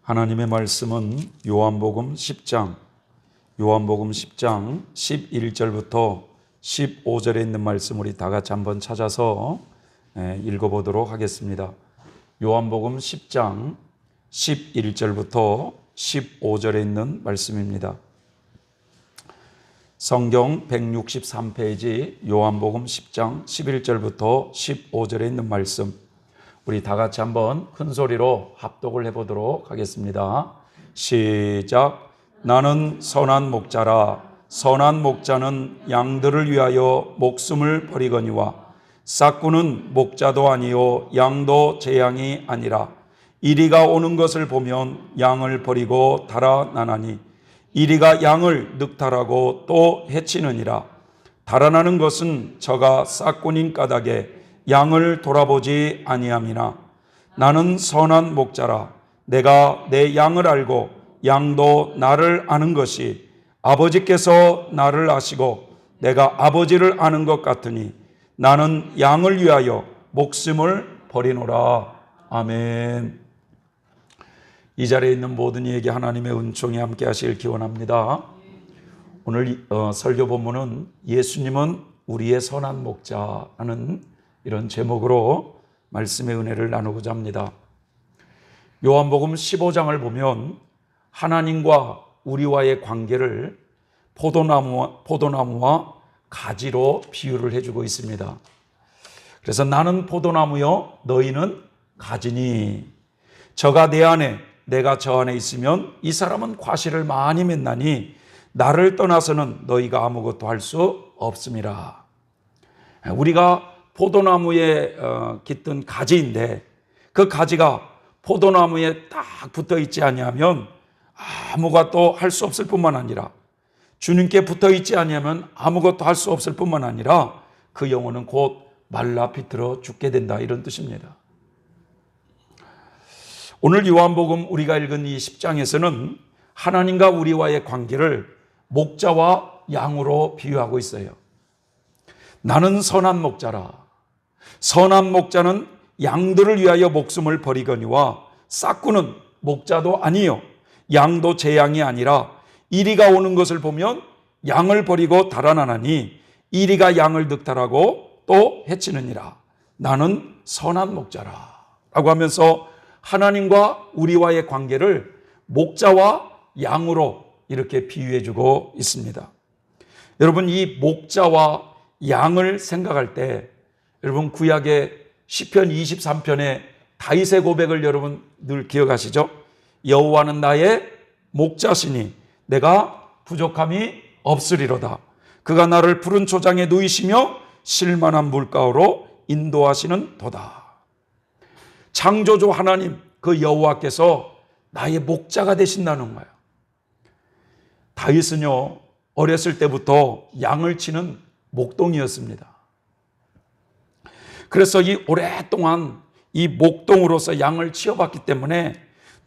하나님의 말씀은 요한복음 10장 11절부터 15절에 있는 말씀 우리 다 같이 한번 찾아서 읽어보도록 하겠습니다. 요한복음 10장 11절부터 15절에 있는 말씀입니다. 성경 163페이지 요한복음 10장 11절부터 15절에 있는 말씀 우리 다 같이 한번 큰 소리로 합독을 해보도록 하겠습니다. 시작. 나는 선한 목자라. 선한 목자는 양들을 위하여 목숨을 버리거니와 싹구는 목자도 아니요 양도 제 양이 아니라 이리가 오는 것을 보면 양을 버리고 달아나나니 이리가 양을 늑탈하고 또 해치느니라. 달아나는 것은 저가 싹꾼인 까닭에 양을 돌아보지 아니함이나 나는 선한 목자라. 내가 내 양을 알고 양도 나를 아는 것이 아버지께서 나를 아시고 내가 아버지를 아는 것 같으니 나는 양을 위하여 목숨을 버리노라. 아멘. 이 자리에 있는 모든 이에게 하나님의 은총이 함께 하시길 기원합니다. 오늘 설교 본문은 예수님은 우리의 선한 목자라는 이런 제목으로 말씀의 은혜를 나누고자 합니다. 요한복음 15장을 보면 하나님과 우리와의 관계를 포도나무와 가지로 비유를 해주고 있습니다. 그래서 나는 포도나무요 너희는 가지니 저가 내 안에 내가 저 안에 있으면 이 사람은 과실을 많이 맺나니 나를 떠나서는 너희가 아무것도 할 수 없음이라. 우리가 포도나무에 깃든 가지인데 그 가지가 포도나무에 딱 붙어 있지 아니하면 아무것도 할 수 없을 뿐만 아니라 주님께 붙어 있지 아니하면 아무것도 할 수 없을 뿐만 아니라 그 영혼은 곧 말라 비틀어 죽게 된다, 이런 뜻입니다. 오늘 요한복음 우리가 읽은 이 10장에서는 하나님과 우리와의 관계를 목자와 양으로 비유하고 있어요. 나는 선한 목자라. 선한 목자는 양들을 위하여 목숨을 버리거니와 싹구는 목자도 아니요 양도 제 양이 아니라 이리가 오는 것을 보면 양을 버리고 달아나나니 이리가 양을 늑탈하고 또 해치느니라. 나는 선한 목자라 라고 하면서 하나님과 우리와의 관계를 목자와 양으로 이렇게 비유해주고 있습니다. 여러분, 이 목자와 양을 생각할 때 여러분 구약의 시편 23편의 다윗의 고백을 여러분 늘 기억하시죠? 여호와는 나의 목자시니 내가 부족함이 없으리로다. 그가 나를 푸른 초장에 누이시며 실만한 물가로 인도하시는 도다. 창조주 하나님 그 여호와께서 나의 목자가 되신다는 거예요. 다윗은요 어렸을 때부터 양을 치는 목동이었습니다. 그래서 이 오랫동안 이 목동으로서 양을 치어봤기 때문에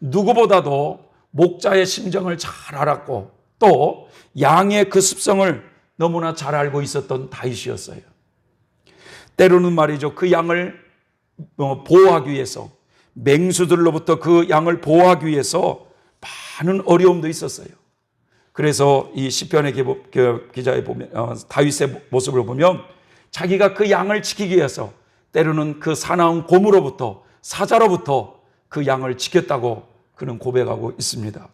누구보다도 목자의 심정을 잘 알았고 또 양의 그 습성을 너무나 잘 알고 있었던 다윗이었어요. 때로는 말이죠, 그 양을 보호하기 위해서, 맹수들로부터 그 양을 보호하기 위해서 많은 어려움도 있었어요. 그래서 이 시편의 기자에 보면 다윗의 모습을 보면 자기가 그 양을 지키기 위해서 때로는 그 사나운 곰으로부터, 사자로부터 그 양을 지켰다고 그는 고백하고 있습니다.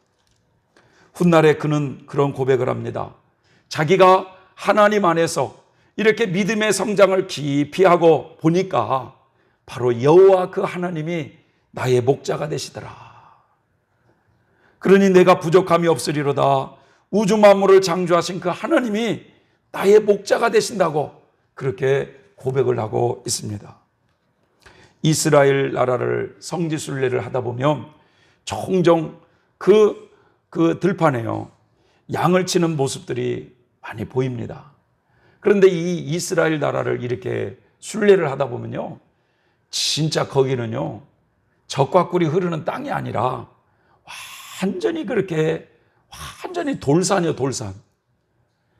훗날에 그는 그런 고백을 합니다. 자기가 하나님 안에서 이렇게 믿음의 성장을 깊이 하고 보니까 바로 여호와 그 하나님이 나의 목자가 되시더라. 그러니 내가 부족함이 없으리로다. 우주 만물을 창조하신 그 하나님이 나의 목자가 되신다고 그렇게 고백을 하고 있습니다. 이스라엘 나라를 성지순례를 하다 보면 종종 그 들판에요 양을 치는 모습들이 많이 보입니다. 그런데 이 이스라엘 나라를 이렇게 순례를 하다 보면요 진짜 거기는요 젖과 꿀이 흐르는 땅이 아니라 완전히 돌산이요, 돌산.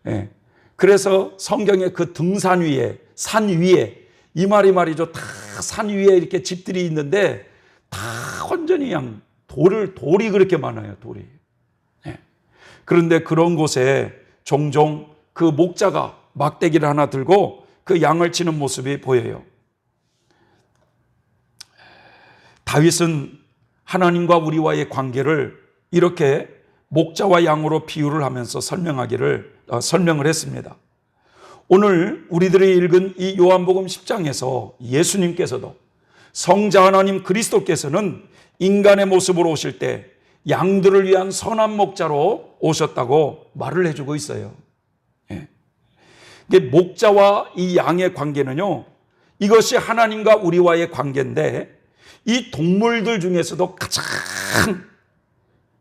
예. 그래서 성경에 그 등산 위에, 산 위에, 이 말이 말이죠. 다 산 위에 이렇게 집들이 있는데 다 완전히 돌이 그렇게 많아요, 돌이. 예. 그런데 그런 곳에 종종 그 목자가 막대기를 하나 들고 그 양을 치는 모습이 보여요. 다윗은 하나님과 우리와의 관계를 이렇게 목자와 양으로 비유를 하면서 설명을 했습니다. 오늘 우리들이 읽은 이 요한복음 10장에서 예수님께서도 성자 하나님 그리스도께서는 인간의 모습으로 오실 때 양들을 위한 선한 목자로 오셨다고 말을 해주고 있어요. 예. 목자와 이 양의 관계는요, 이것이 하나님과 우리와의 관계인데, 이 동물들 중에서도 가장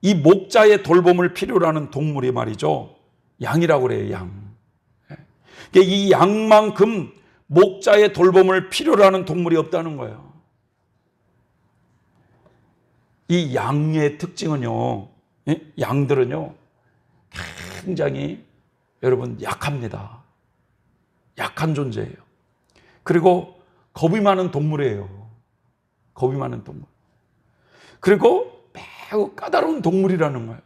이 목자의 돌봄을 필요로 하는 동물이 말이죠, 양이라고 그래요, 양. 이 양만큼 목자의 돌봄을 필요로 하는 동물이 없다는 거예요. 이 양의 특징은요, 양들은요, 굉장히 여러분 약합니다. 약한 존재예요. 그리고 겁이 많은 동물이에요. 겁이 많은 동물. 그리고 매우 까다로운 동물이라는 거예요.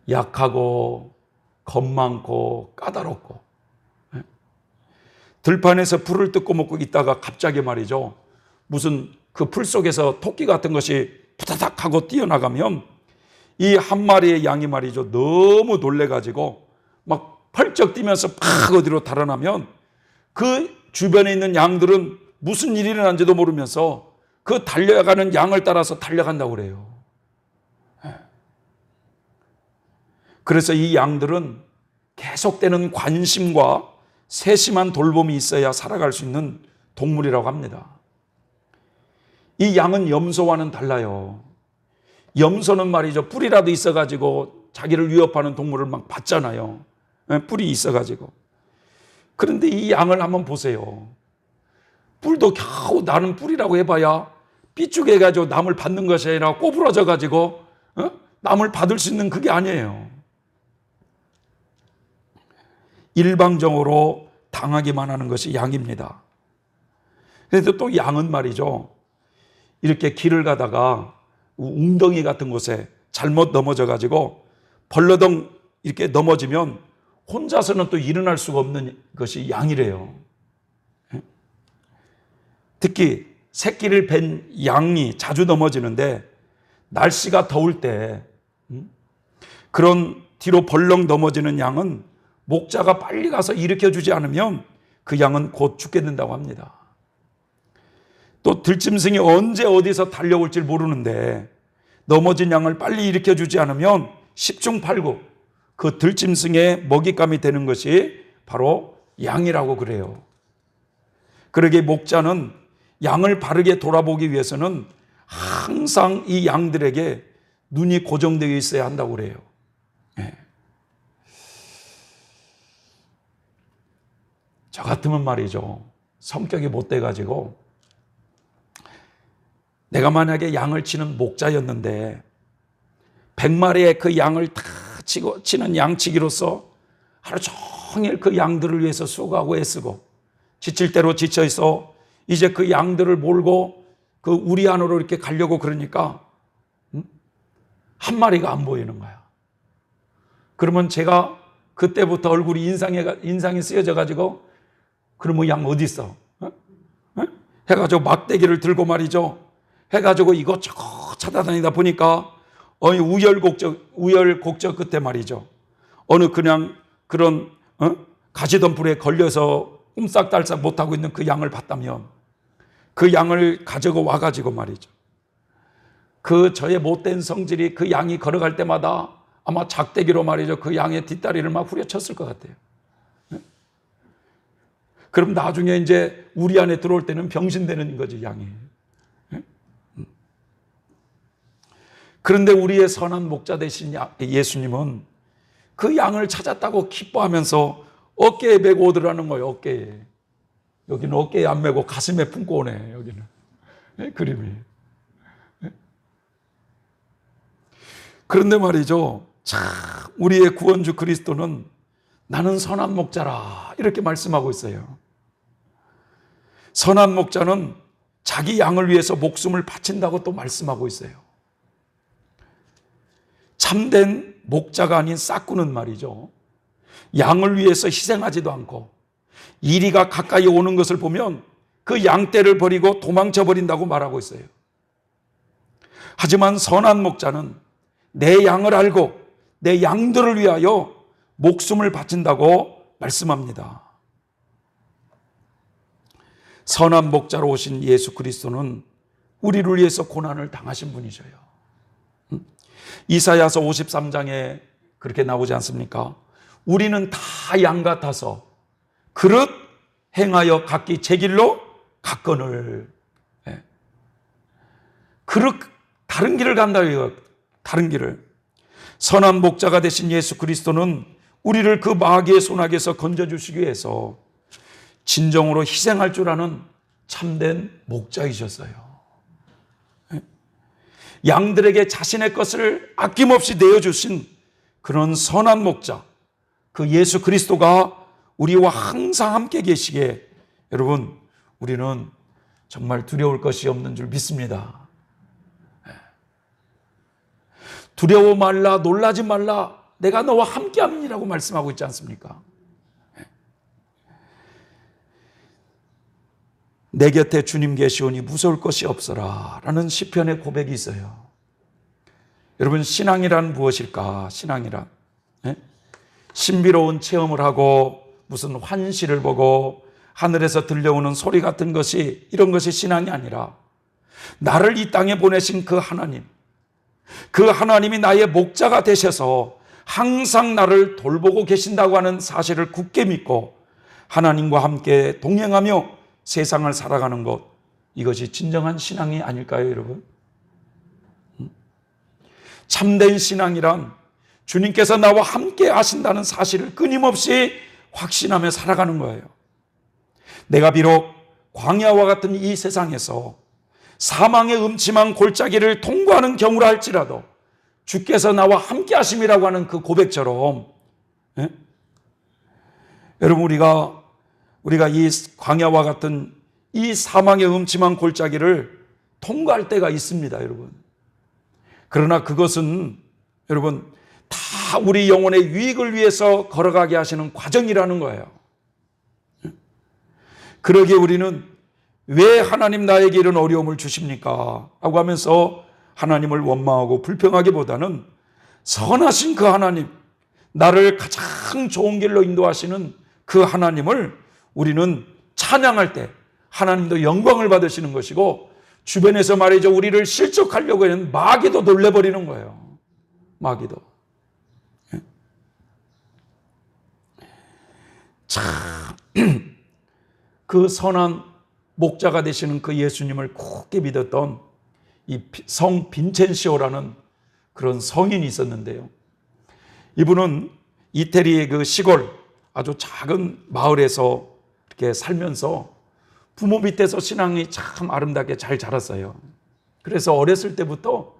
약하고 겁 많고 까다롭고, 들판에서 풀을 뜯고 먹고 있다가 갑자기 말이죠, 무슨 그 풀 속에서 토끼 같은 것이 부다닥 하고 뛰어나가면 이 한 마리의 양이 말이죠, 너무 놀래가지고 막 펄쩍 뛰면서 팍 어디로 달아나면 그 주변에 있는 양들은 무슨 일이 일어난지도 모르면서 그 달려가는 양을 따라서 달려간다고 그래요. 그래서 이 양들은 계속되는 관심과 세심한 돌봄이 있어야 살아갈 수 있는 동물이라고 합니다. 이 양은 염소와는 달라요. 염소는 말이죠, 뿔이라도 있어가지고 자기를 위협하는 동물을 막 봤잖아요. 뿔이 있어가지고. 그런데 이 양을 한번 보세요. 뿔도 겨우 나는 뿔이라고 해봐야 삐죽해가지고 남을 받는 것이 아니라 꼬부러져가지고 남을 받을 수 있는 그게 아니에요. 일방적으로 당하기만 하는 것이 양입니다. 그런데 또 양은 말이죠, 이렇게 길을 가다가 웅덩이 같은 곳에 잘못 넘어져가지고 벌러덩 이렇게 넘어지면 혼자서는 또 일어날 수가 없는 것이 양이래요. 특히 새끼를 뵌 양이 자주 넘어지는데 날씨가 더울 때 그런 뒤로 벌렁 넘어지는 양은 목자가 빨리 가서 일으켜주지 않으면 그 양은 곧 죽게 된다고 합니다. 또 들짐승이 언제 어디서 달려올지 모르는데 넘어진 양을 빨리 일으켜주지 않으면 10중 8구 그 들짐승의 먹잇감이 되는 것이 바로 양이라고 그래요. 그러기에 목자는 양을 바르게 돌아보기 위해서는 항상 이 양들에게 눈이 고정되어 있어야 한다고 그래요. 저 같으면 말이죠, 성격이 못돼가지고 내가 만약에 양을 치는 목자였는데 100마리의 그 양을 다 치는 양치기로서 하루 종일 그 양들을 위해서 수고하고 애쓰고 지칠 대로 지쳐 있어 이제 그 양들을 몰고 그 우리 안으로 이렇게 가려고 그러니까 한 마리가 안 보이는 거야. 그러면 제가 그때부터 얼굴이 인상이 쓰여져 가지고, 그러면 양 어디 있어? 해가지고 막대기를 들고 말이죠, 해가지고 이것저것 찾아다니다 보니까 우열곡절 끝에 말이죠, 어느 그냥 그런 가시덤불에 걸려서 옴싹달싹 못하고 있는 그 양을 봤다면 그 양을 가지고 와가지고 말이죠, 그 저의 못된 성질이 그 양이 걸어갈 때마다 아마 작대기로 말이죠, 그 양의 뒷다리를 막 후려쳤을 것 같아요. 그럼 나중에 이제 우리 안에 들어올 때는 병신되는 거지, 양이. 그런데 우리의 선한 목자 되신 예수님은 그 양을 찾았다고 기뻐하면서 어깨에 메고 오더라는 거예요. 어깨에. 여기는 어깨에 안 메고 가슴에 품고 오네, 여기는. 그림이. 그런데 말이죠, 참 우리의 구원주 그리스도는 나는 선한 목자라 이렇게 말씀하고 있어요. 선한 목자는 자기 양을 위해서 목숨을 바친다고 또 말씀하고 있어요. 참된 목자가 아닌 싹구는 말이죠. 양을 위해서 희생하지도 않고 이리가 가까이 오는 것을 보면 그 양떼를 버리고 도망쳐 버린다고 말하고 있어요. 하지만 선한 목자는 내 양을 알고 내 양들을 위하여 목숨을 바친다고 말씀합니다. 선한 목자로 오신 예수 그리스도는 우리를 위해서 고난을 당하신 분이셔요. 이사야서 53장에 그렇게 나오지 않습니까? 우리는 다 양 같아서 그릇 행하여 각기 제 길로 갔거늘. 그릇 다른 길을 간다고요. 다른 길을. 선한 목자가 되신 예수 그리스도는 우리를 그 마귀의 손아귀에서 건져주시기 위해서 진정으로 희생할 줄 아는 참된 목자이셨어요. 양들에게 자신의 것을 아낌없이 내어주신 그런 선한 목자, 그 예수 그리스도가 우리와 항상 함께 계시기에 여러분, 우리는 정말 두려울 것이 없는 줄 믿습니다. 두려워 말라, 놀라지 말라, 내가 너와 함께함이라고 말씀하고 있지 않습니까? 내 곁에 주님 계시오니 무서울 것이 없어라 라는 시편의 고백이 있어요. 여러분, 신앙이란 무엇일까? 신앙이란 신비로운 체험을 하고 무슨 환시를 보고 하늘에서 들려오는 소리 같은 것이, 이런 것이 신앙이 아니라 나를 이 땅에 보내신 그 하나님, 그 하나님이 나의 목자가 되셔서 항상 나를 돌보고 계신다고 하는 사실을 굳게 믿고 하나님과 함께 동행하며 세상을 살아가는 것, 이것이 진정한 신앙이 아닐까요, 여러분? 참된 신앙이란 주님께서 나와 함께 하신다는 사실을 끊임없이 확신하며 살아가는 거예요. 내가 비록 광야와 같은 이 세상에서 사망의 음침한 골짜기를 통과하는 경우라 할지라도 주께서 나와 함께 하심이라고 하는 그 고백처럼, 여러분, 우리가 이 광야와 같은 이 사망의 음침한 골짜기를 통과할 때가 있습니다, 여러분. 그러나 그것은 여러분 다 우리 영혼의 유익을 위해서 걸어가게 하시는 과정이라는 거예요. 그러기에 우리는 왜 하나님 나에게 이런 어려움을 주십니까? 라고 하면서 하나님을 원망하고 불평하기보다는 선하신 그 하나님, 나를 가장 좋은 길로 인도하시는 그 하나님을 우리는 찬양할 때 하나님도 영광을 받으시는 것이고, 주변에서 말이죠, 우리를 실족하려고 하는 마귀도 놀래버리는 거예요. 마귀도. 참 그 선한 목자가 되시는 그 예수님을 굳게 믿었던 이 성 빈첸시오라는 그런 성인이 있었는데요. 이분은 이태리의 그 시골 아주 작은 마을에서 이렇게 살면서 부모 밑에서 신앙이 참 아름답게 잘 자랐어요. 그래서 어렸을 때부터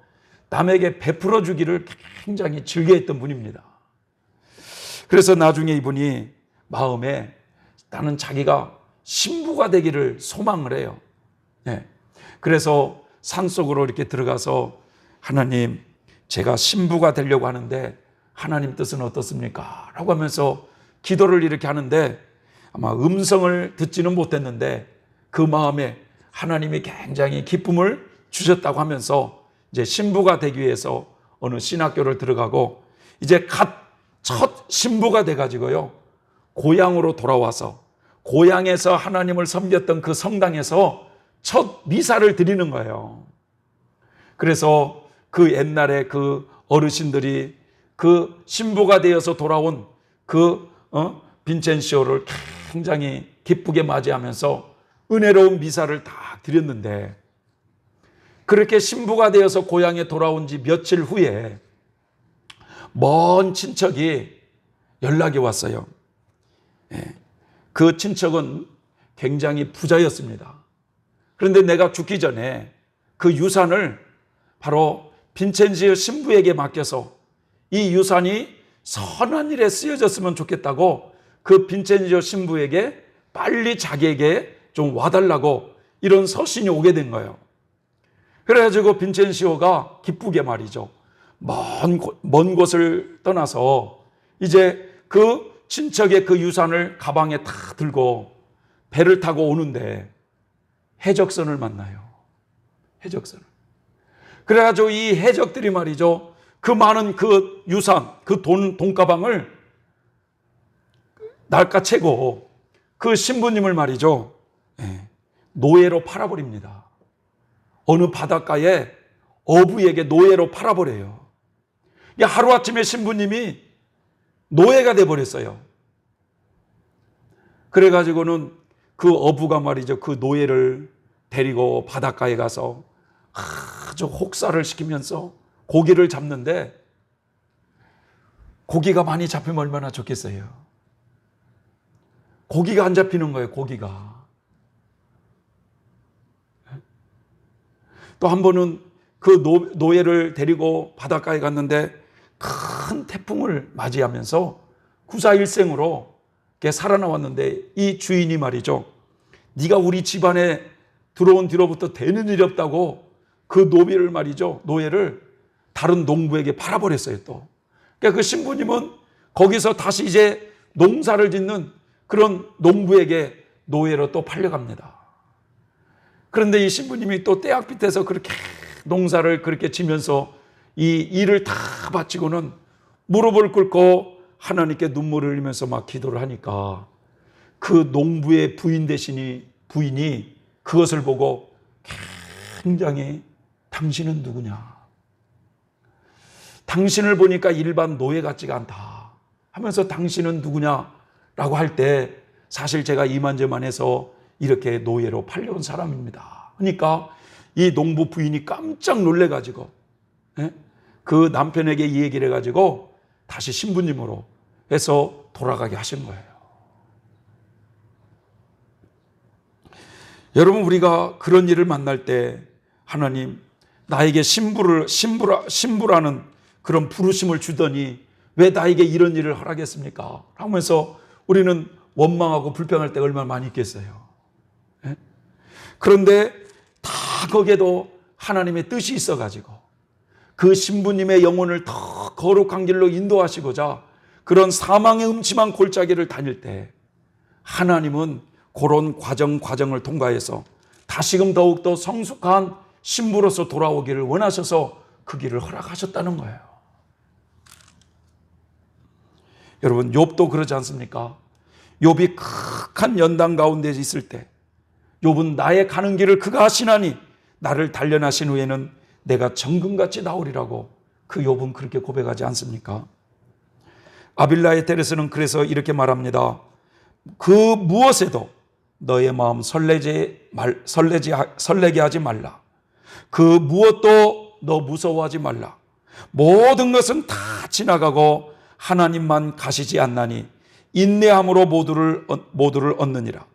남에게 베풀어 주기를 굉장히 즐겨했던 분입니다. 그래서 나중에 이분이 마음에 나는 자기가 신부가 되기를 소망을 해요. 그래서 산속으로 이렇게 들어가서 하나님, 제가 신부가 되려고 하는데 하나님 뜻은 어떻습니까? 라고 하면서 기도를 이렇게 하는데 아마 음성을 듣지는 못했는데 그 마음에 하나님이 굉장히 기쁨을 주셨다고 하면서 이제 신부가 되기 위해서 어느 신학교를 들어가고 이제 첫 신부가 돼가지고요, 고향으로 돌아와서 고향에서 하나님을 섬겼던 그 성당에서 첫 미사를 드리는 거예요. 그래서 그 옛날에 그 어르신들이 그 신부가 되어서 돌아온 그 빈첸시오를 굉장히 기쁘게 맞이하면서 은혜로운 미사를 다 드렸는데, 그렇게 신부가 되어서 고향에 돌아온 지 며칠 후에 먼 친척이 연락이 왔어요. 그 친척은 굉장히 부자였습니다. 그런데 내가 죽기 전에 그 유산을 바로 빈첸시오 신부에게 맡겨서 이 유산이 선한 일에 쓰여졌으면 좋겠다고 그 빈첸시오 신부에게 빨리 자기에게 좀 와달라고 이런 서신이 오게 된 거예요. 그래가지고 빈첸시오가 기쁘게 말이죠. 먼 곳을 떠나서 이제 그 친척의 그 유산을 가방에 다 들고 배를 타고 오는데 해적선을 만나요. 해적선을. 그래가지고 이 해적들이 말이죠. 그 많은 그 유산, 그 돈가방을 낚아채고 그 신부님을 말이죠. 노예로 팔아버립니다. 어느 바닷가에 어부에게 노예로 팔아버려요. 하루아침에 신부님이 노예가 돼버렸어요. 그래가지고는 그 어부가 말이죠. 그 노예를 데리고 바닷가에 가서 아주 혹사를 시키면서 고기를 잡는데 고기가 많이 잡히면 얼마나 좋겠어요. 고기가 안 잡히는 거예요. 고기가. 또 한 번은 그 노예를 데리고 바닷가에 갔는데 큰 태풍을 맞이하면서 구사일생으로 살아나왔는데 이 주인이 말이죠. 네가 우리 집안에 들어온 뒤로부터 되는 일이 없다고 그 노비를 말이죠. 노예를 다른 농부에게 팔아버렸어요. 또. 그러니까 그 신부님은 거기서 다시 이제 농사를 짓는 그런 농부에게 노예로 또 팔려갑니다. 그런데 이 신부님이 또 떼약빛에서 그렇게 농사를 그렇게 지면서 이 일을 다 바치고는 무릎을 꿇고 하나님께 눈물을 흘리면서 막 기도를 하니까 그 농부의 부인이 그것을 보고 굉장히 당신은 누구냐? 당신을 보니까 일반 노예 같지가 않다 하면서 당신은 누구냐라고 할 때 사실 제가 이만저만해서 이렇게 노예로 팔려온 사람입니다. 그러니까 이 농부 부인이 깜짝 놀래가지고 그 남편에게 이 얘기를 해가지고 다시 신부님으로 해서 돌아가게 하신 거예요. 여러분, 우리가 그런 일을 만날 때 하나님 나에게 신부라는 그런 부르심을 주더니 왜 나에게 이런 일을 하라겠습니까? 하면서 우리는 원망하고 불평할 때가 얼마나 많이 있겠어요. 그런데 다 거기에도 하나님의 뜻이 있어가지고 그 신부님의 영혼을 더 거룩한 길로 인도하시고자 그런 사망의 음침한 골짜기를 다닐 때 하나님은 그런 과정을 통과해서 다시금 더욱더 성숙한 신부로서 돌아오기를 원하셔서 그 길을 허락하셨다는 거예요. 여러분, 욥도 그러지 않습니까? 욥이 극한 연단 가운데 있을 때 욥은 나의 가는 길을 그가 하시나니 나를 단련하신 후에는 내가 정금같이 나오리라고 그 욥은 그렇게 고백하지 않습니까? 아빌라의 테레스는 그래서 이렇게 말합니다. 그 무엇에도 너의 마음 설레게 하지 말라. 그 무엇도 너 무서워하지 말라. 모든 것은 다 지나가고 하나님만 가시지 않나니 인내함으로 모두를 얻느니라.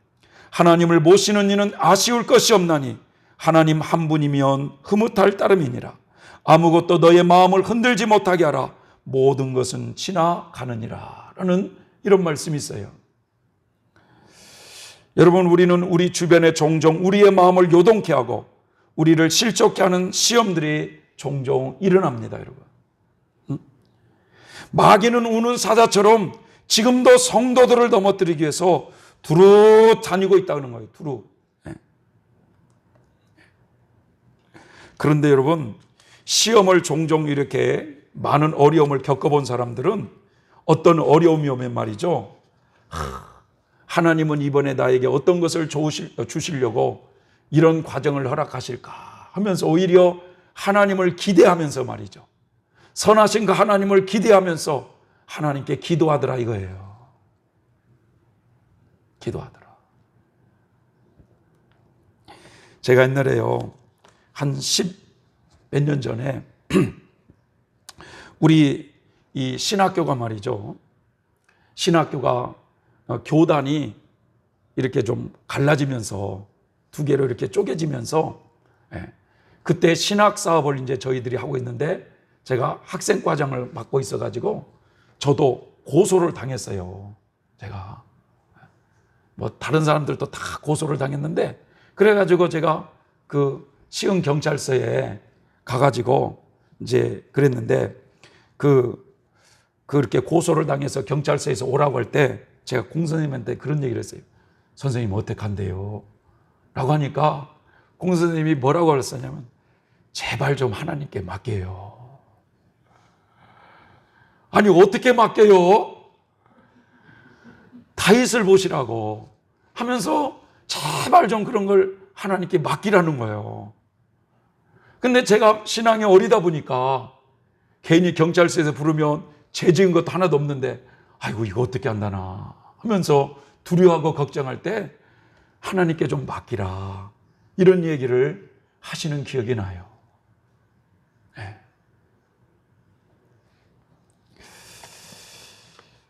하나님을 모시는 이는 아쉬울 것이 없나니 하나님 한 분이면 흐뭇할 따름이니라. 아무것도 너의 마음을 흔들지 못하게 하라. 모든 것은 지나가느니라. 라는 이런 말씀이 있어요. 여러분, 우리는 우리 주변에 종종 우리의 마음을 요동케 하고 우리를 실족케 하는 시험들이 종종 일어납니다, 여러분. 마귀는 우는 사자처럼 지금도 성도들을 넘어뜨리기 위해서 두루 다니고 있다는 거예요. 두루. 그런데 여러분, 시험을 종종 이렇게 많은 어려움을 겪어본 사람들은 어떤 어려움이 오면 말이죠. 하나님은 이번에 나에게 어떤 것을 주시려고 이런 과정을 허락하실까 하면서 오히려 하나님을 기대하면서 말이죠. 선하신 그 하나님을 기대하면서 하나님께 기도하더라 이거예요. 기도하더라. 제가 옛날에요, 한 10몇 년 전에 우리 이 신학교가 말이죠. 신학교가 교단이 이렇게 좀 갈라지면서 두 개로 이렇게 쪼개지면서 그때 신학 사업을 이제 저희들이 하고 있는데 제가 학생과장을 맡고 있어가지고 저도 고소를 당했어요. 제가 뭐 다른 사람들도 다 고소를 당했는데 그래가지고 제가 그 시흥 경찰서에 가가지고 이제 그랬는데 그렇게 고소를 당해서 경찰서에서 오라고 할 때 제가 공선생님한테 그런 얘기를 했어요. 선생님 어떻게 한대요? 라고 하니까 공선생님이 뭐라고 그랬었냐면 제발 좀 하나님께 맡겨요. 아니 어떻게 맡겨요? 다윗을 보시라고 하면서 제발 좀 그런 걸 하나님께 맡기라는 거예요. 근데 제가 신앙이 어리다 보니까 괜히 경찰서에서 부르면 죄 지은 것도 하나도 없는데 아이고 이거 어떻게 한다나 하면서 두려워하고 걱정할 때 하나님께 좀 맡기라 이런 얘기를 하시는 기억이 나요. 네.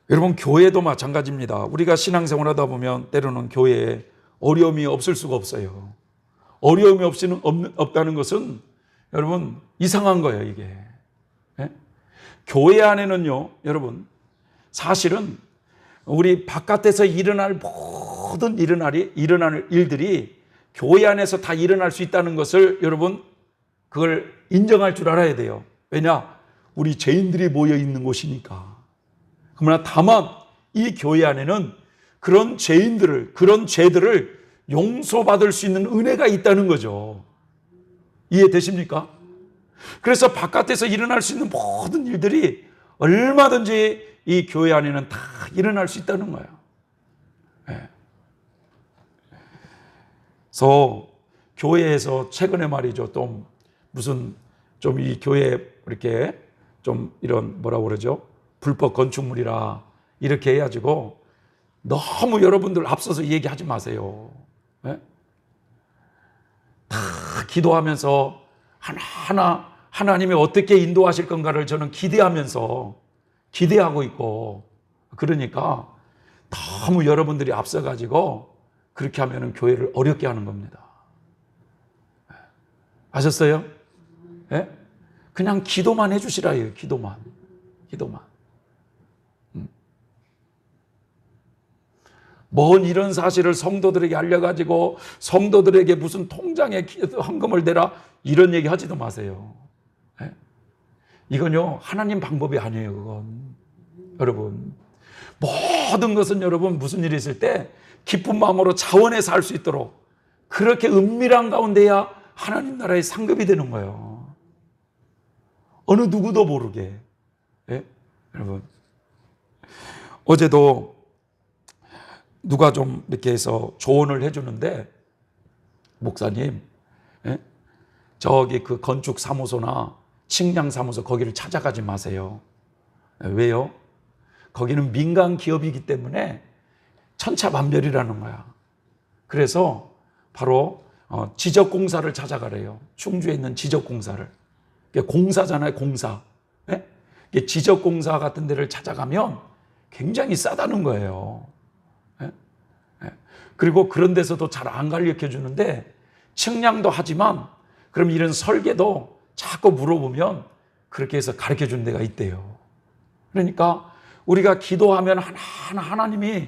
여러분 교회도 마찬가지입니다. 우리가 신앙생활하다 보면 때로는 교회에 어려움이 없을 수가 없어요. 어려움이 없다는 것은 여러분 이상한 거예요 이게. 네? 교회 안에는요 여러분 사실은 우리 바깥에서 일어날 모든 일어날 일들이 교회 안에서 다 일어날 수 있다는 것을 여러분 그걸 인정할 줄 알아야 돼요. 왜냐? 우리 죄인들이 모여 있는 곳이니까. 그러나 다만 이 교회 안에는 그런 죄인들을 그런 죄들을 용서받을 수 있는 은혜가 있다는 거죠. 이해되십니까? 그래서 바깥에서 일어날 수 있는 모든 일들이 얼마든지 이 교회 안에는 다 일어날 수 있다는 거예요. 네. 그래서 교회에서 최근에 말이죠, 또 무슨 좀 이 교회 이렇게 좀 이런 뭐라고 그러죠? 불법 건축물이라 이렇게 해가지고 너무 여러분들 앞서서 얘기하지 마세요. 네? 다 기도하면서 하나하나 하나님이 어떻게 인도하실 건가를 저는 기대하고 있고 그러니까 너무 여러분들이 앞서가지고 그렇게 하면 교회를 어렵게 하는 겁니다. 아셨어요? 네? 그냥 기도만 해주시라 해요. 기도만. 뭔 이런 사실을 성도들에게 알려가지고 성도들에게 무슨 통장에 헌금을 대라 이런 얘기 하지도 마세요. 네? 이건요 하나님 방법이 아니에요. 그건 여러분 모든 것은 여러분 무슨 일이 있을 때 기쁜 마음으로 자원해서 할 수 있도록 그렇게 은밀한 가운데야 하나님 나라의 상급이 되는 거예요. 어느 누구도 모르게. 네? 여러분 어제도 누가 좀 이렇게 해서 조언을 해주는데 목사님 저기 그 건축 사무소나 측량 사무소 거기를 찾아가지 마세요. 왜요? 거기는 민간 기업이기 때문에 천차만별이라는 거야. 그래서 바로 지적공사를 찾아가래요. 충주에 있는 지적공사를. 공사잖아요, 공사. 지적공사 같은 데를 찾아가면 굉장히 싸다는 거예요. 그리고 그런 데서도 잘 안 가르쳐 주는데 측량도 하지만 그럼 이런 설계도 자꾸 물어보면 그렇게 해서 가르쳐 주는 데가 있대요. 그러니까 우리가 기도하면 하나하나 하나님이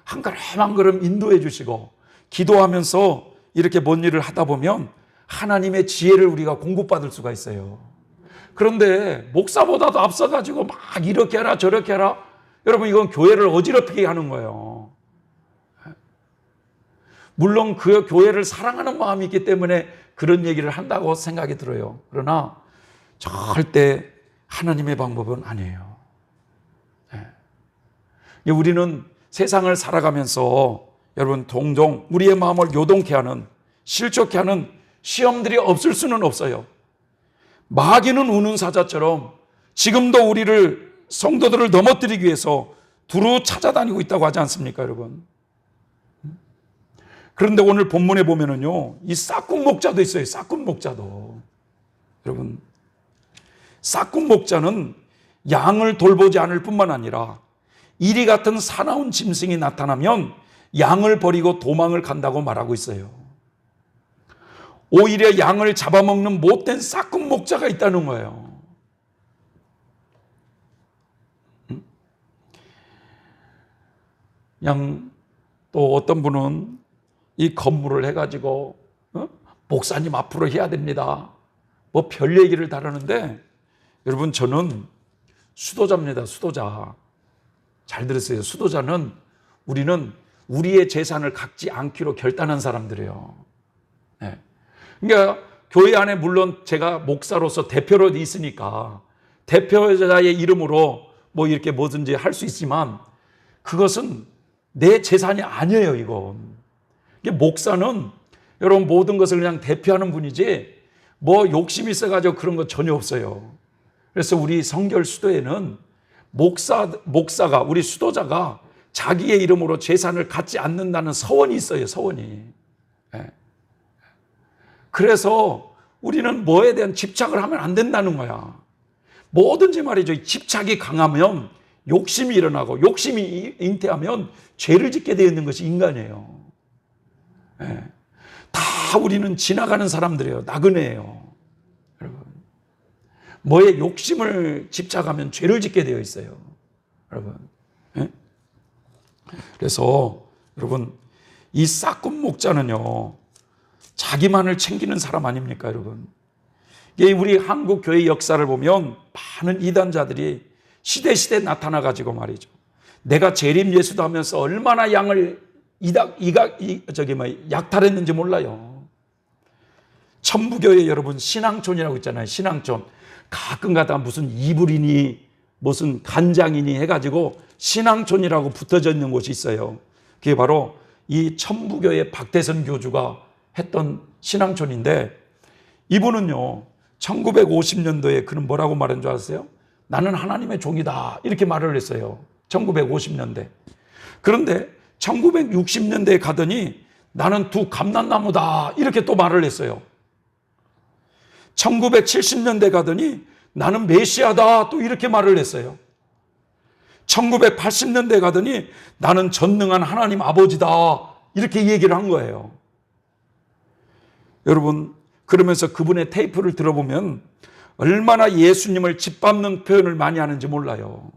한 걸음 한 걸음 인도해 주시고 기도하면서 이렇게 뭔 일을 하다 보면 하나님의 지혜를 우리가 공급받을 수가 있어요. 그런데 목사보다도 앞서가지고 막 이렇게 해라 저렇게 해라 여러분 이건 교회를 어지럽히게 하는 거예요. 물론 그 교회를 사랑하는 마음이 있기 때문에 그런 얘기를 한다고 생각이 들어요. 그러나 절대 하나님의 방법은 아니에요. 우리는 세상을 살아가면서 여러분 동종 우리의 마음을 요동케 하는 실족케 하는 시험들이 없을 수는 없어요. 마귀는 우는 사자처럼 지금도 우리를 성도들을 넘어뜨리기 위해서 두루 찾아다니고 있다고 하지 않습니까, 여러분? 그런데 오늘 본문에 보면은요, 이 싹군 목자도 있어요. 싹군 목자도. 여러분, 싹군 목자는 양을 돌보지 않을 뿐만 아니라 이리 같은 사나운 짐승이 나타나면 양을 버리고 도망을 간다고 말하고 있어요. 오히려 양을 잡아먹는 못된 싹군 목자가 있다는 거예요. 또 어떤 분은 이 건물을 해가지고 목사님 앞으로 해야 됩니다. 뭐 별 얘기를 다루는데, 여러분 저는 수도자입니다. 수도자. 잘 들으세요. 수도자는 우리는 우리의 재산을 갖지 않기로 결단한 사람들이에요. 네. 그러니까 교회 안에 물론 제가 목사로서 대표로 있으니까 대표자의 이름으로 뭐 이렇게 뭐든지 할 수 있지만 그것은 내 재산이 아니에요. 이건. 이게 목사는 여러분 모든 것을 그냥 대표하는 분이지 뭐 욕심이 있어가지고 그런 거 전혀 없어요. 그래서 우리 성결 수도에는 목사가 우리 수도자가 자기의 이름으로 재산을 갖지 않는다는 서원이 있어요. 서원이. 네. 그래서 우리는 뭐에 대한 집착을 하면 안 된다는 거야. 뭐든지 말이죠. 집착이 강하면 욕심이 일어나고 욕심이 잉태하면 죄를 짓게 되어 있는 것이 인간이에요. 네. 다 우리는 지나가는 사람들이에요. 나그네예요. 여러분. 뭐에 욕심을 집착하면 죄를 짓게 되어 있어요. 여러분. 네? 그래서 여러분 이 싹군 목자는요. 자기만을 챙기는 사람 아닙니까, 여러분? 이게 우리 한국 교회 역사를 보면 많은 이단자들이 시대시대 나타나가지고 말이죠. 내가 재림 예수도 하면서 얼마나 양을 약탈했는지 몰라요. 천부교회 여러분 신앙촌이라고 있잖아요. 신앙촌. 가끔가다 무슨 이불이니 무슨 간장이니 해가지고 신앙촌이라고 붙어져 있는 곳이 있어요. 그게 바로 이 천부교회 박대선 교주가 했던 신앙촌인데 이분은요 1950년도에 그는 뭐라고 말한 줄 아세요? 나는 하나님의 종이다 이렇게 말을 했어요. 1950년대. 그런데 1960년대에 가더니 나는 두 감람나무다 이렇게 또 말을 했어요. 1970년대 가더니 나는 메시아다 또 이렇게 말을 했어요. 1980년대 가더니 나는 전능한 하나님 아버지다 이렇게 얘기를 한 거예요. 여러분 그러면서 그분의 테이프를 들어보면 얼마나 예수님을 짓밟는 표현을 많이 하는지 몰라요.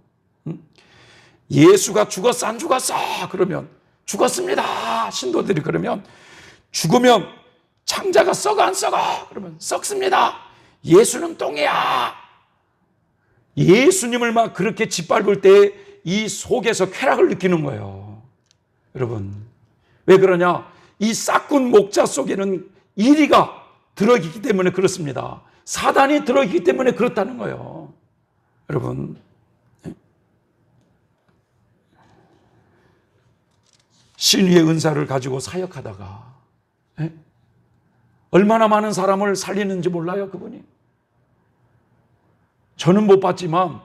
예수가 죽었어 안 죽었어? 그러면 죽었습니다. 신도들이 그러면 죽으면 창자가 썩어 안 썩어? 그러면 썩습니다. 예수는 똥이야. 예수님을 막 그렇게 짓밟을 때 이 속에서 쾌락을 느끼는 거예요. 여러분 왜 그러냐? 이 싹군 목자 속에는 이리가 들어있기 때문에 그렇습니다. 사단이 들어있기 때문에 그렇다는 거예요. 여러분 신위의 은사를 가지고 사역하다가 얼마나 많은 사람을 살리는지 몰라요, 그분이. 저는 못 봤지만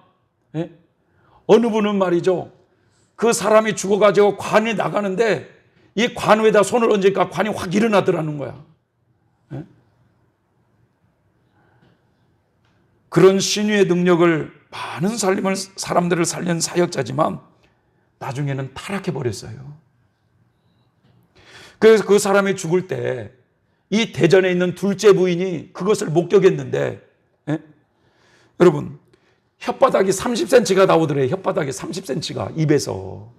어느 분은 말이죠. 그 사람이 죽어가지고 관이 나가는데 이 관 위에다 손을 얹으니까 관이 확 일어나더라는 거야. 그런 신위의 능력을 많은 사람들을 살린 사역자지만 나중에는 타락해버렸어요. 그래서 그 사람이 죽을 때 이 대전에 있는 둘째 부인이 그것을 목격했는데 여러분 혓바닥이 30cm가 나오더래요. 혓바닥이 30cm가 입에서.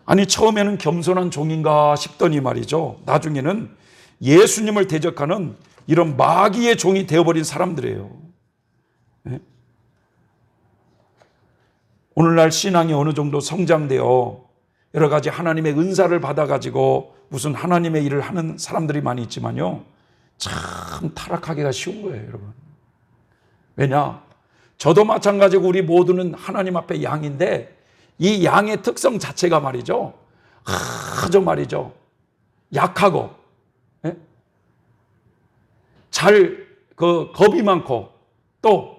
아니 처음에는 겸손한 종인가 싶더니 말이죠. 나중에는 예수님을 대적하는 이런 마귀의 종이 되어버린 사람들이에요. 오늘날 신앙이 어느 정도 성장되어 여러 가지 하나님의 은사를 받아가지고 무슨 하나님의 일을 하는 사람들이 많이 있지만요. 참 타락하기가 쉬운 거예요, 여러분. 왜냐? 저도 마찬가지고 우리 모두는 하나님 앞에 양인데 이 양의 특성 자체가 말이죠. 아주 말이죠. 약하고 겁이 많고 또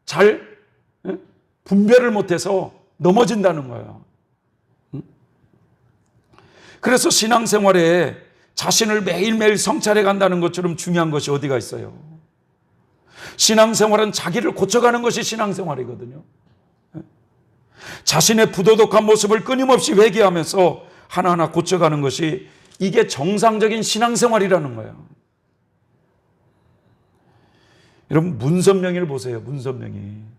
잘 분별을 못해서 넘어진다는 거예요. 그래서 신앙생활에 자신을 매일매일 성찰해 간다는 것처럼 중요한 것이 어디가 있어요? 신앙생활은 자기를 고쳐가는 것이 신앙생활이거든요. 자신의 부도덕한 모습을 끊임없이 회개하면서 하나하나 고쳐가는 것이 이게 정상적인 신앙생활이라는 거예요. 여러분 문선명이를 보세요. 문선명이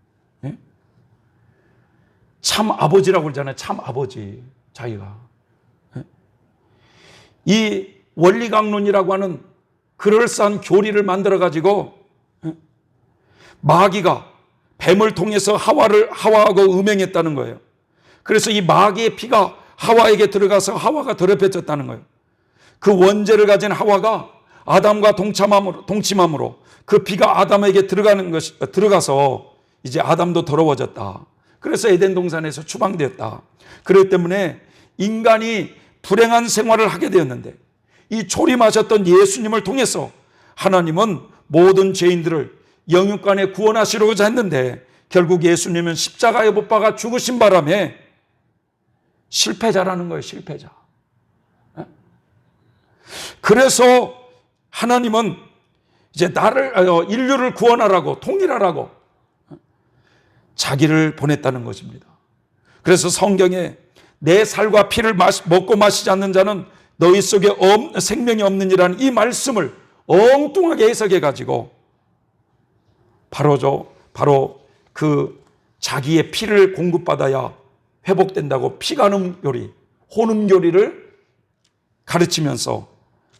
참 아버지라고 그러잖아요. 참 아버지 자기가 이 원리강론이라고 하는 그럴싸한 교리를 만들어 가지고 마귀가 뱀을 통해서 하와하고 음행했다는 거예요. 그래서 이 마귀의 피가 하와에게 들어가서 하와가 더럽혀졌다는 거예요. 그 원죄를 가진 하와가 아담과 동침함으로 그 피가 아담에게 들어가서 이제 아담도 더러워졌다. 그래서 에덴 동산에서 추방되었다. 그렇기 때문에 인간이 불행한 생활을 하게 되었는데 이 초림하셨던 예수님을 통해서 하나님은 모든 죄인들을 영육간에 구원하시려고자 했는데 결국 예수님은 십자가에 못 박아 죽으신 바람에 실패자라는 거예요. 실패자. 그래서 하나님은 이제 인류를 구원하라고, 통일하라고 자기를 보냈다는 것입니다. 그래서 성경에 내 살과 피를 먹고 마시지 않는 자는 너희 속에 생명이 없느니라는 이 말씀을 엉뚱하게 해석해 가지고 바로 그 자기의 피를 공급받아야 회복된다고 피간음 교리, 혼음 교리를 가르치면서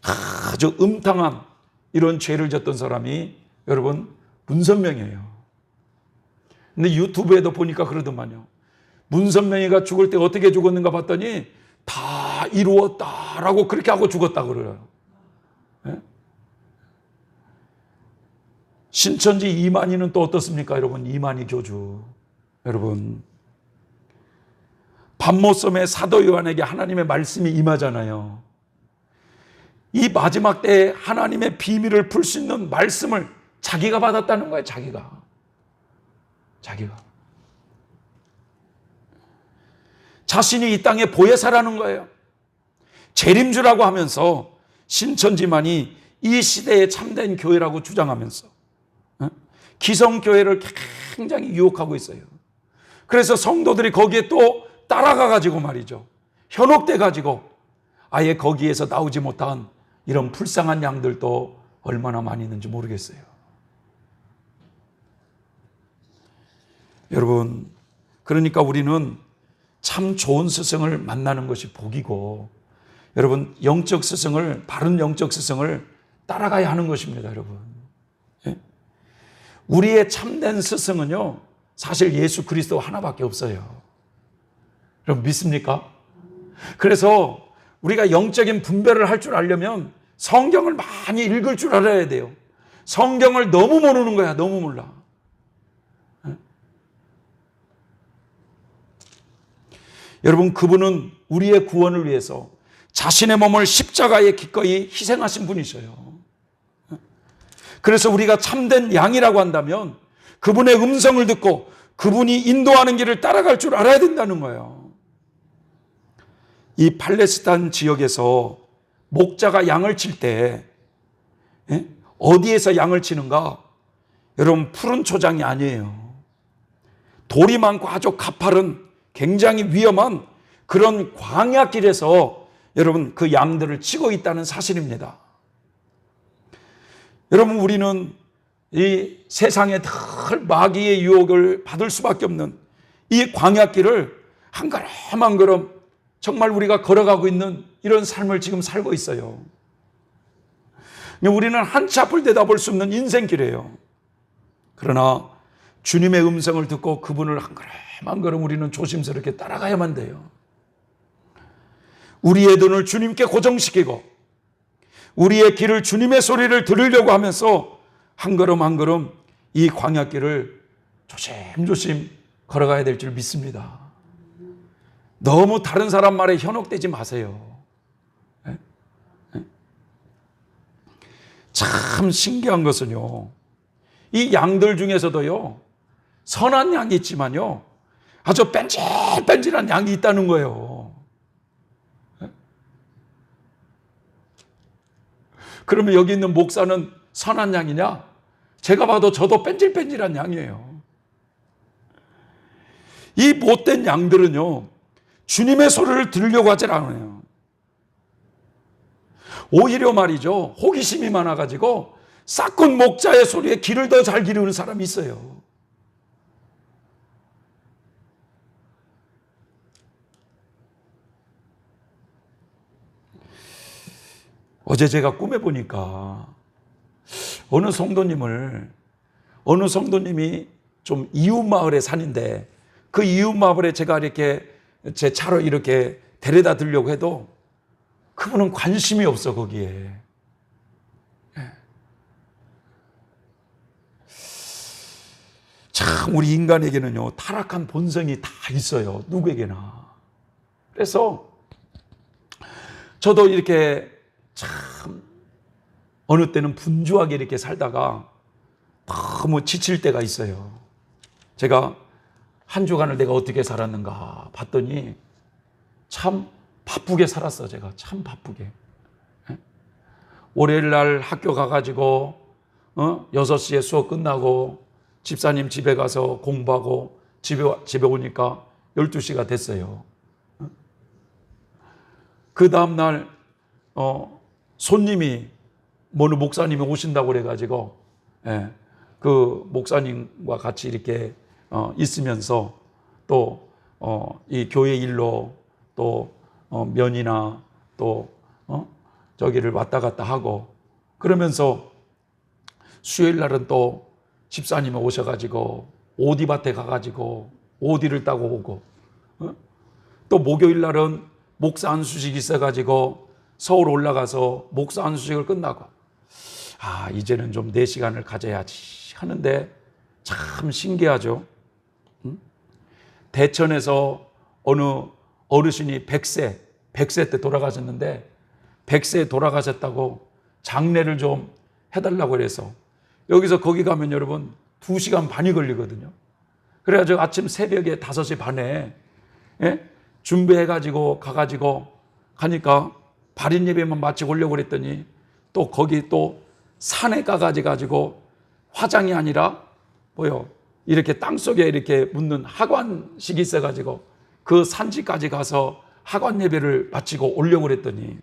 아주 음탕한 이런 죄를 졌던 사람이 여러분 문선명이에요. 근데 유튜브에도 보니까 그러더만요. 문선명이가 죽을 때 어떻게 죽었는가 봤더니 다 이루었다라고 그렇게 하고 죽었다 그래요. 네? 신천지 이만희는 또 어떻습니까 여러분? 이만희 교주. 여러분 밤모섬에 사도 요한에게 하나님의 말씀이 임하잖아요. 이 마지막 때에 하나님의 비밀을 풀 수 있는 말씀을 자기가 받았다는 거예요. 자기가. 자신이 이 땅에 보혜사라는 거예요. 재림주라고 하면서 신천지만이 이 시대에 참된 교회라고 주장하면서 기성교회를 굉장히 유혹하고 있어요. 그래서 성도들이 거기에 또 따라가 가지고 말이죠. 현혹돼 가지고 아예 거기에서 나오지 못한 이런 불쌍한 양들도 얼마나 많이 있는지 모르겠어요. 여러분, 그러니까 우리는 참 좋은 스승을 만나는 것이 복이고, 여러분, 바른 영적 스승을 따라가야 하는 것입니다, 여러분. 예? 우리의 참된 스승은요, 사실 예수 그리스도 하나밖에 없어요. 여러분, 믿습니까? 그래서 우리가 영적인 분별을 할 줄 알려면 성경을 많이 읽을 줄 알아야 돼요. 성경을 너무 모르는 거야, 너무 몰라. 여러분, 그분은 우리의 구원을 위해서 자신의 몸을 십자가에 기꺼이 희생하신 분이셔요. 그래서 우리가 참된 양이라고 한다면 그분의 음성을 듣고 그분이 인도하는 길을 따라갈 줄 알아야 된다는 거예요. 이 팔레스타인 지역에서 목자가 양을 칠 때 어디에서 양을 치는가? 여러분, 푸른 초장이 아니에요. 돌이 많고 아주 가파른 굉장히 위험한 그런 광야길에서 여러분 그 양들을 치고 있다는 사실입니다. 여러분, 우리는 이 세상에 늘 마귀의 유혹을 받을 수밖에 없는 이 광야길을 한 걸음 한 걸음 정말 우리가 걸어가고 있는 이런 삶을 지금 살고 있어요. 우리는 한치 앞을 내다볼 수 없는 인생길이에요. 그러나 주님의 음성을 듣고 그분을 한 걸음 한 걸음 우리는 조심스럽게 따라가야만 돼요. 우리의 눈을 주님께 고정시키고 우리의 길을 주님의 소리를 들으려고 하면서 한 걸음 한 걸음 이 광야길을 조심조심 걸어가야 될 줄 믿습니다. 너무 다른 사람 말에 현혹되지 마세요. 참 신기한 것은요, 이 양들 중에서도요, 선한 양이 있지만요, 아주 뺀질뺀질한 양이 있다는 거예요. 그러면 여기 있는 목사는 선한 양이냐? 제가 봐도 저도 뺀질뺀질한 양이에요. 이 못된 양들은요, 주님의 소리를 들으려고 하질 않아요. 오히려 말이죠, 호기심이 많아가지고 싹군 목자의 소리에 귀를 더 잘 기르는 사람이 있어요. 어제 제가 꿈에 보니까 어느 성도님이 좀 이웃 마을에 사는데 그 이웃 마을에 제가 이렇게 제 차로 이렇게 데려다 드리려고 해도 그분은 관심이 없어 거기에. 참 우리 인간에게는요 타락한 본성이 다 있어요. 누구에게나. 그래서 저도 이렇게 참 어느 때는 분주하게 이렇게 살다가 너무 지칠 때가 있어요. 제가 한 주간을 내가 어떻게 살았는가 봤더니 참 바쁘게 살았어. 제가 참 바쁘게. 월요일 날 학교 가가지고 6시에 수업 끝나고 집사님 집에 가서 공부하고 집에 오니까 12시가 됐어요. 그 다음날 손님이 어느 목사님이 오신다고 그래가지고 그 목사님과 같이 이렇게 있으면서 또 이 교회 일로 또 면이나 또 저기를 왔다 갔다 하고 그러면서 수요일 날은 또 집사님이 오셔가지고 오디밭에 가가지고 오디를 따고 오고 또 목요일 날은 목사 안수식이 있어가지고 서울 올라가서 목사 안수식을 끝나고 이제는 좀 내 시간을 가져야지 하는데 참 신기하죠. 대천에서 어느 어르신이 100세 때 돌아가셨는데 100세에 돌아가셨다고 장례를 좀 해달라고 그래서 여기서 거기 가면 여러분 2시간 반이 걸리거든요. 그래가지고 아침 새벽에 5시 반에 준비해가지고 가니까 발인 예배만 마치고 오려고 그랬더니 또 거기 또 산에 가가지고 화장이 아니라 이렇게 땅속에 이렇게 묻는 하관식이 있어가지고 그 산지까지 가서 하관 예배를 마치고 오려고 그랬더니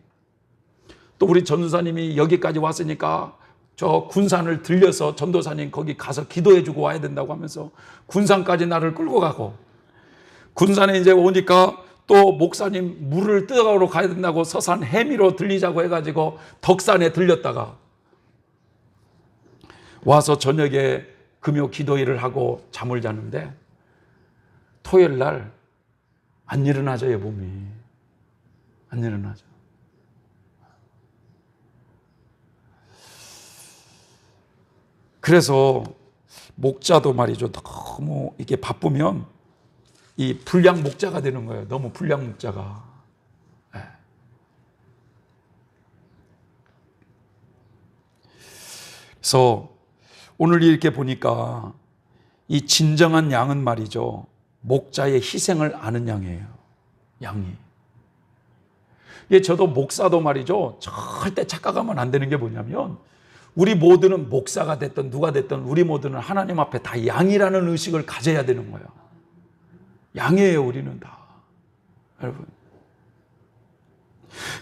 또 우리 전도사님이 여기까지 왔으니까 저 군산을 들려서 전도사님 거기 가서 기도해주고 와야 된다고 하면서 군산까지 나를 끌고 가고 군산에 이제 오니까 또 목사님 물을 뜨거우러 가야 된다고 서산 해미로 들리자고 해가지고 덕산에 들렸다가 와서 저녁에 금요 기도일을 하고 잠을 자는데 토요일 날 안 일어나져요. 몸이 안 일어나죠. 그래서 목자도 말이죠. 너무 이렇게 바쁘면 이 불량 목자가 되는 거예요. 너무 불량 목자가. 그래서 오늘 이렇게 보니까 이 진정한 양은 말이죠. 목자의 희생을 아는 양이에요. 양이. 저도 목사도 말이죠. 절대 착각하면 안 되는 게 뭐냐면 우리 모두는 목사가 됐든 누가 됐든 우리 모두는 하나님 앞에 다 양이라는 의식을 가져야 되는 거예요. 양이에요. 우리는 다. 여러분.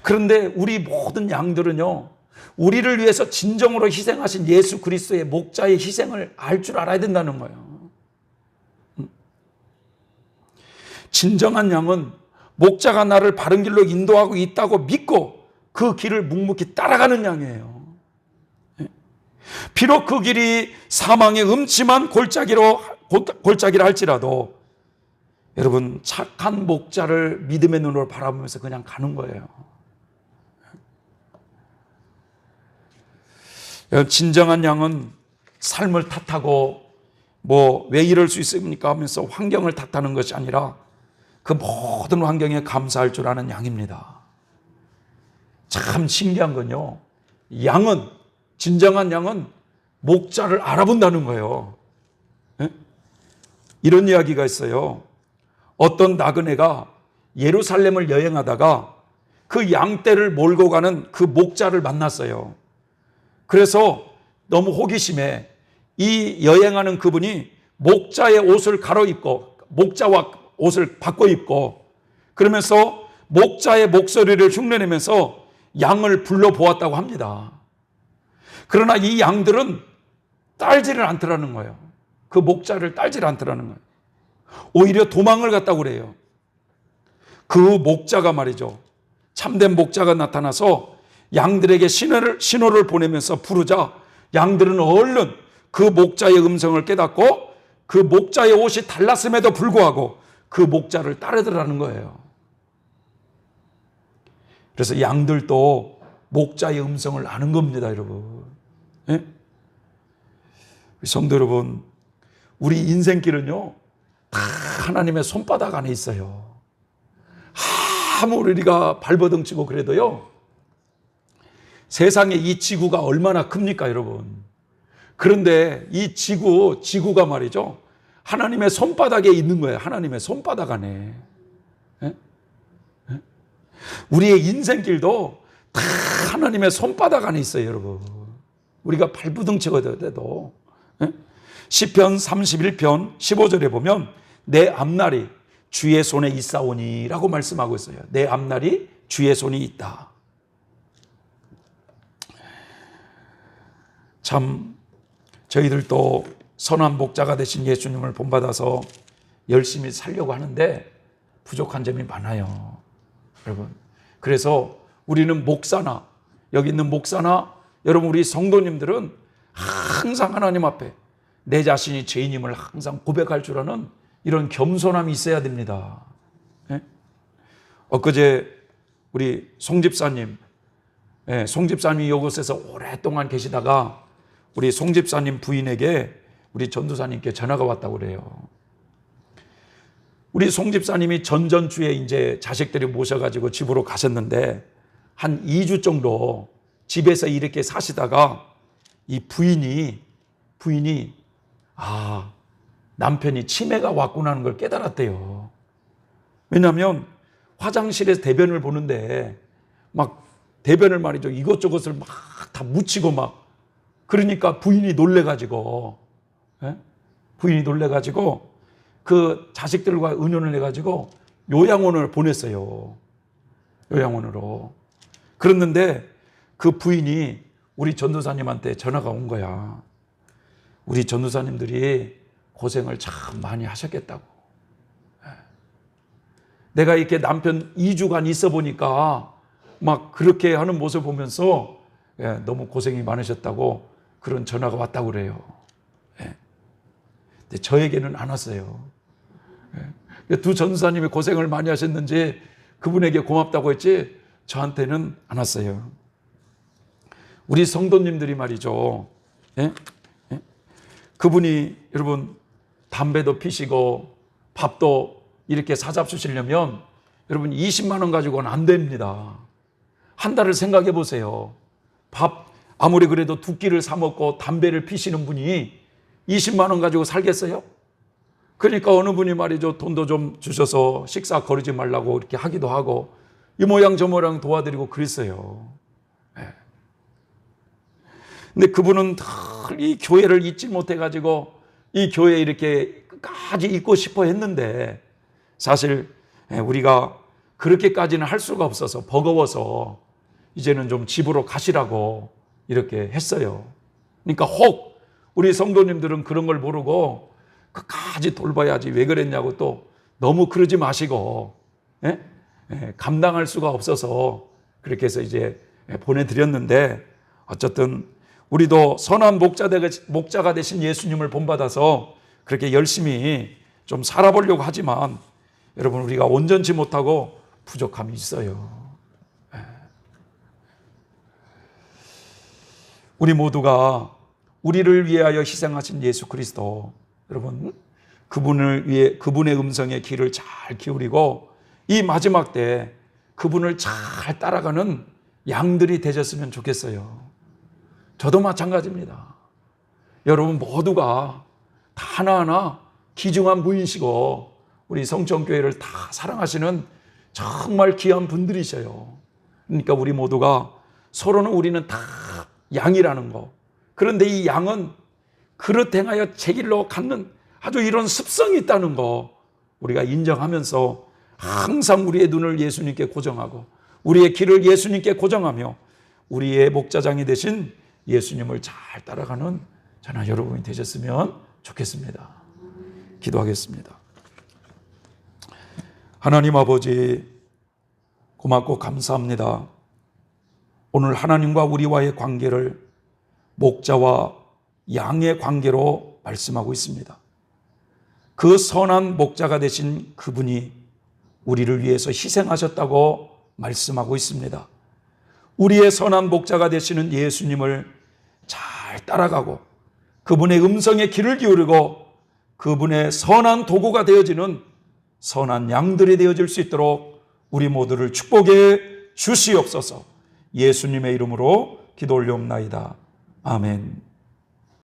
그런데 우리 모든 양들은요. 우리를 위해서 진정으로 희생하신 예수 그리스도의 목자의 희생을 알 줄 알아야 된다는 거예요. 진정한 양은 목자가 나를 바른 길로 인도하고 있다고 믿고 그 길을 묵묵히 따라가는 양이에요. 비록 그 길이 사망의 음침한 골짜기라 할지라도 여러분 착한 목자를 믿음의 눈으로 바라보면서 그냥 가는 거예요. 진정한 양은 삶을 탓하고 왜 이럴 수 있습니까 하면서 환경을 탓하는 것이 아니라 그 모든 환경에 감사할 줄 아는 양입니다. 참 신기한 건요. 진정한 양은 목자를 알아본다는 거예요. 이런 이야기가 있어요. 어떤 나그네가 예루살렘을 여행하다가 그 양떼를 몰고 가는 그 목자를 만났어요. 그래서 너무 호기심에 이 여행하는 그분이 목자의 옷을 갈아입고 목자와 옷을 바꿔 입고 그러면서 목자의 목소리를 흉내내면서 양을 불러보았다고 합니다. 그러나 이 양들은 딸지를 않더라는 거예요. 그 목자를 딸지를 않더라는 거예요. 오히려 도망을 갔다고 그래요. 그 목자가 말이죠. 참된 목자가 나타나서 양들에게 신호를 보내면서 부르자 양들은 얼른 그 목자의 음성을 깨닫고 그 목자의 옷이 달랐음에도 불구하고 그 목자를 따르더라는 거예요. 그래서 양들도 목자의 음성을 아는 겁니다, 여러분. 예? 성도 여러분, 우리 인생길은요, 다 하나님의 손바닥 안에 있어요. 아무리 우리가 발버둥치고 그래도요, 세상에 이 지구가 얼마나 큽니까, 여러분? 그런데 이 지구가 말이죠, 하나님의 손바닥에 있는 거예요. 하나님의 손바닥 안에. 예? 예? 우리의 인생길도 다 하나님의 손바닥 안에 있어요, 여러분. 우리가 발부둥치거든도. 예? 시편 31편 15절에 보면 내 앞날이 주의 손에 있사오니 라고 말씀하고 있어요. 내 앞날이 주의 손이 있다. 참 저희들도 선한 목자가 되신 예수님을 본받아서 열심히 살려고 하는데 부족한 점이 많아요, 여러분. 그래서 우리는 목사나 여기 있는 목사나 여러분 우리 성도님들은 항상 하나님 앞에 내 자신이 죄인임을 항상 고백할 줄 아는 이런 겸손함이 있어야 됩니다. 예? 엊그제 우리 송 집사님, 송 집사님이 이곳에서 오랫동안 계시다가 우리 송 집사님 부인에게 우리 전도사님께 전화가 왔다고 그래요. 우리 송 집사님이 전전주에 이제 자식들이 모셔가지고 집으로 가셨는데 한 2주 정도 집에서 이렇게 사시다가 이 부인이 남편이 치매가 왔구나 하는 걸 깨달았대요. 왜냐하면 화장실에서 대변을 보는데 막 대변을 말이죠, 이것저것을 막 다 묻히고 막 그러니까 부인이 놀래가지고 그 자식들과 의논을 해가지고 요양원을 보냈어요. 요양원으로. 그랬는데 그 부인이 우리 전도사님한테 전화가 온 거야. 우리 전도사님들이 고생을 참 많이 하셨겠다고. 내가 이렇게 남편 2주간 있어 보니까 막 그렇게 하는 모습을 보면서 너무 고생이 많으셨다고 그런 전화가 왔다고 그래요. 근데 저에게는 안 왔어요. 두 전도사님이 고생을 많이 하셨는지 그분에게 고맙다고 했지 저한테는 안 왔어요. 우리 성도님들이 말이죠. 그분이 여러분 담배도 피시고 밥도 이렇게 사잡수시려면 여러분 20만 원 가지고는 안 됩니다. 한 달을 생각해 보세요. 밥 아무리 그래도 두 끼를 사 먹고 담배를 피시는 분이 20만 원 가지고 살겠어요? 그러니까 어느 분이 말이죠, 돈도 좀 주셔서 식사 거르지 말라고 이렇게 하기도 하고 이 모양 저 모양 도와드리고 그랬어요. 근데 그분은 이 교회를 잊지 못해가지고 이 교회에 이렇게 끝까지 있고 싶어 했는데 사실 우리가 그렇게까지는 할 수가 없어서 버거워서 이제는 좀 집으로 가시라고 이렇게 했어요. 그러니까 혹 우리 성도님들은 그런 걸 모르고 끝까지 돌봐야지 왜 그랬냐고 또 너무 그러지 마시고 감당할 수가 없어서 그렇게 해서 이제 보내드렸는데 어쨌든 우리도 선한 목자가 되신 예수님을 본받아서 그렇게 열심히 좀 살아보려고 하지만 여러분 우리가 온전치 못하고 부족함이 있어요. 우리 모두가 우리를 위하여 희생하신 예수 그리스도 여러분 그분의 음성에 귀를 잘 기울이고 이 마지막 때 그분을 잘 따라가는 양들이 되셨으면 좋겠어요. 저도 마찬가지입니다. 여러분 모두가 다 하나하나 귀중한 분이시고 우리 성천교회를 다 사랑하시는 정말 귀한 분들이셔요. 그러니까 우리 모두가 서로는 우리는 다 양이라는 거. 그런데 이 양은 그릇 행하여 제 길로 갖는 아주 이런 습성이 있다는 거 우리가 인정하면서 항상 우리의 눈을 예수님께 고정하고 우리의 길을 예수님께 고정하며 우리의 목자장이 되신 예수님을 잘 따라가는 저나 여러분이 되셨으면 좋겠습니다. 기도하겠습니다. 하나님 아버지 고맙고 감사합니다. 오늘 하나님과 우리와의 관계를 목자와 양의 관계로 말씀하고 있습니다. 그 선한 목자가 되신 그분이 우리를 위해서 희생하셨다고 말씀하고 있습니다. 우리의 선한 목자가 되시는 예수님을 잘 따라가고 그분의 음성에 귀를 기울이고 그분의 선한 도구가 되어지는 선한 양들이 되어질 수 있도록 우리 모두를 축복해 주시옵소서. 예수님의 이름으로 기도 올려옵나이다. 아멘.